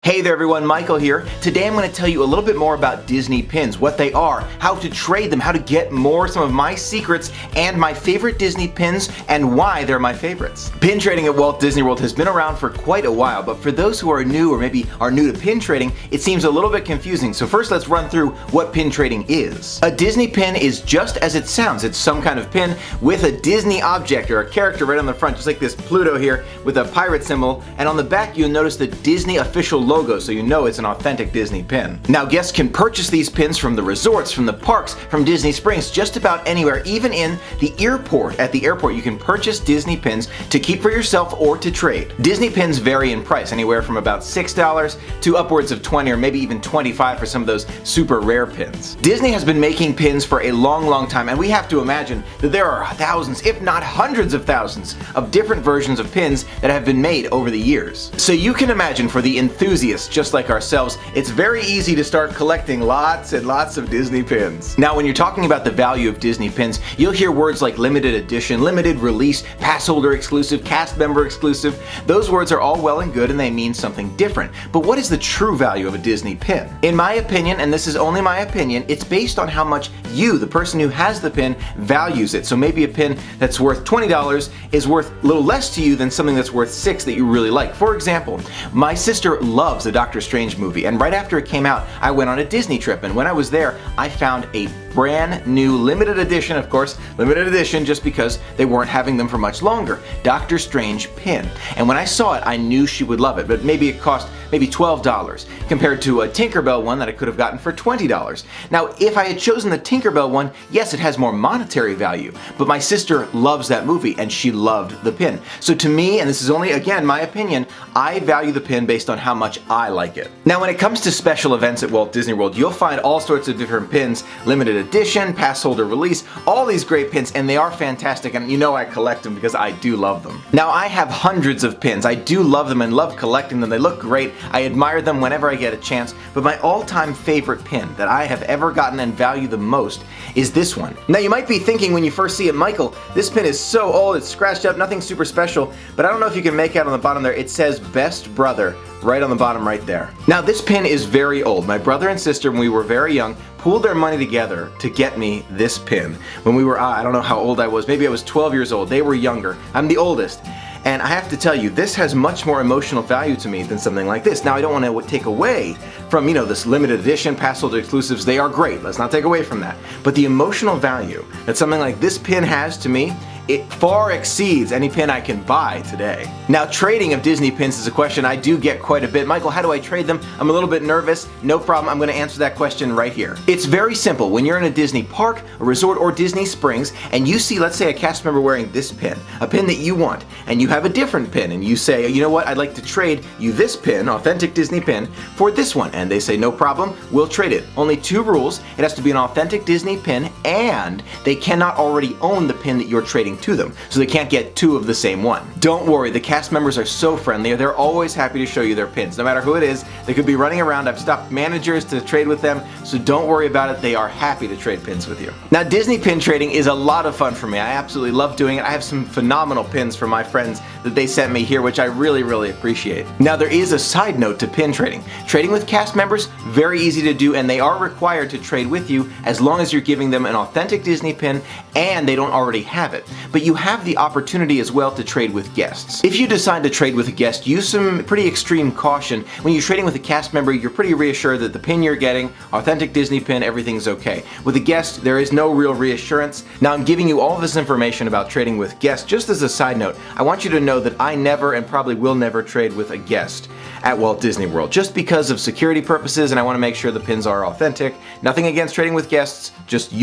Hey there everyone, Michael here. Today I'm going to tell you a little bit more about Disney pins, what they are, how to trade them, how to get more, some of my secrets, and my favorite Disney pins, and why they're my favorites. Pin trading at Walt Disney World has been around for quite a while, but for those who are new or maybe are new to pin trading, it seems a little bit confusing. So first let's run through what pin trading is. A Disney pin is just as it sounds. It's some kind of pin with a Disney object or a character right on the front, just like this Pluto here with a pirate symbol, and on the back you'll notice the Disney official logo, so you know it's an authentic Disney pin. Now guests can purchase these pins from the resorts, from the parks, from Disney Springs, just about anywhere, even in the airport. At the airport you can purchase Disney pins to keep for yourself or to trade. Disney pins vary in price, anywhere from about $6 to upwards of $20 or maybe even $25 for some of those super rare pins. Disney has been making pins for a long time, and we have to imagine that there are thousands, if not hundreds of thousands, of different versions of pins that have been made over the years. So you can imagine, for the enthusiasts just like ourselves, it's very easy to start collecting lots and lots of Disney pins. Now when you're talking about the value of Disney pins, you'll hear words like limited edition, limited release, pass holder exclusive, cast member exclusive. Those words are all well and good and they mean something different. But what is the true value of a Disney pin? In my opinion, and this is only my opinion, it's based on how much you, the person who has the pin, values it. So maybe a pin that's worth $20 is worth a little less to you than something that's worth $6 that you really like. For example, my sister loves the Doctor Strange movie, and right after it came out, I went on a Disney trip, and when I was there, I found a brand new limited edition, of course, limited edition just because they weren't having them for much longer, Doctor Strange pin. And when I saw it, I knew she would love it, but maybe it cost maybe $12 compared to a Tinkerbell one that I could have gotten for $20. Now, if I had chosen the Tinkerbell one, yes, it has more monetary value, but my sister loves that movie and she loved the pin. So to me, and this is only, again, my opinion, I value the pin based on how much I like it. Now, when it comes to special events at Walt Disney World, you'll find all sorts of different pins, limited edition, pass holder release, all these great pins, and they are fantastic, and you know I collect them because I do love them. Now, I have hundreds of pins. I do love them and love collecting them. They look great. I admire them whenever I get a chance, but my all-time favorite pin that I have ever gotten and value the most is this one. Now, you might be thinking when you first see it, Michael, this pin is so old, it's scratched up, nothing super special, but I don't know if you can make out on the bottom there, it says Best Brother right on the bottom right there. Now, this pin is very old. My brother and sister, when we were very young, pooled their money together to get me this pin. When we were, I don't know how old I was, maybe I was 12 years old. They were younger. I'm the oldest. And I have to tell you, this has much more emotional value to me than something like this. Now, I don't want to take away from, this limited edition, pass holder exclusives. They are great. Let's not take away from that. But the emotional value that something like this pin has to me, it far exceeds any pin I can buy today. Now, trading of Disney pins is a question I do get quite a bit. Michael, how do I trade them? I'm a little bit nervous. No problem, I'm going to answer that question right here. It's very simple. When you're in a Disney park, a resort, or Disney Springs, and you see, let's say, a cast member wearing this pin, a pin that you want, and you have a different pin, and you say, you know what, I'd like to trade you this pin, authentic Disney pin, for this one. And they say, no problem, we'll trade it. Only two rules. It has to be an authentic Disney pin, and they cannot already own the pin that you're trading to them, so they can't get two of the same one. Don't worry, the cast members are so friendly. They're always happy to show you their pins. No matter who it is, they could be running around. I've stopped managers to trade with them, so don't worry about it. They are happy to trade pins with you. Now, Disney pin trading is a lot of fun for me. I absolutely love doing it. I have some phenomenal pins from my friends that they sent me here, which I really appreciate. Now, there is a side note to pin trading. Trading with cast members, very easy to do, and they are required to trade with you as long as you're giving them an authentic Disney pin and they don't already have it. But you have the opportunity as well to trade with guests. If you decide to trade with a guest, use some pretty extreme caution. When you're trading with a cast member, you're pretty reassured that the pin you're getting, authentic Disney pin, everything's okay. With a guest, there is no real reassurance. Now, I'm giving you all this information about trading with guests just as a side note. I want you to know that I never and probably will never trade with a guest at Walt Disney World, just because of security purposes, and I want to make sure the pins are authentic. Nothing against trading with guests, just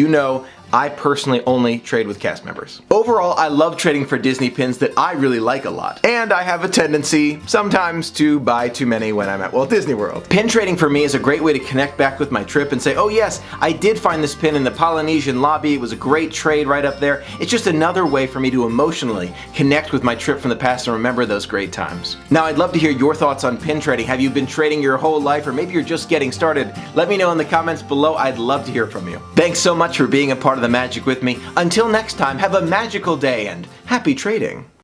I personally only trade with cast members. Overall, I love trading for Disney pins that I really like a lot. And I have a tendency sometimes to buy too many when I'm at Walt Disney World. Pin trading for me is a great way to connect back with my trip and say, oh yes, I did find this pin in the Polynesian lobby. It was a great trade right up there. It's just another way for me to emotionally connect with my trip from the past and remember those great times. Now, I'd love to hear your thoughts on pin trading. Have you been trading your whole life, or maybe you're just getting started? Let me know in the comments below. I'd love to hear from you. Thanks so much for being a part of the magic with me. Until next time, have a magical day and happy trading.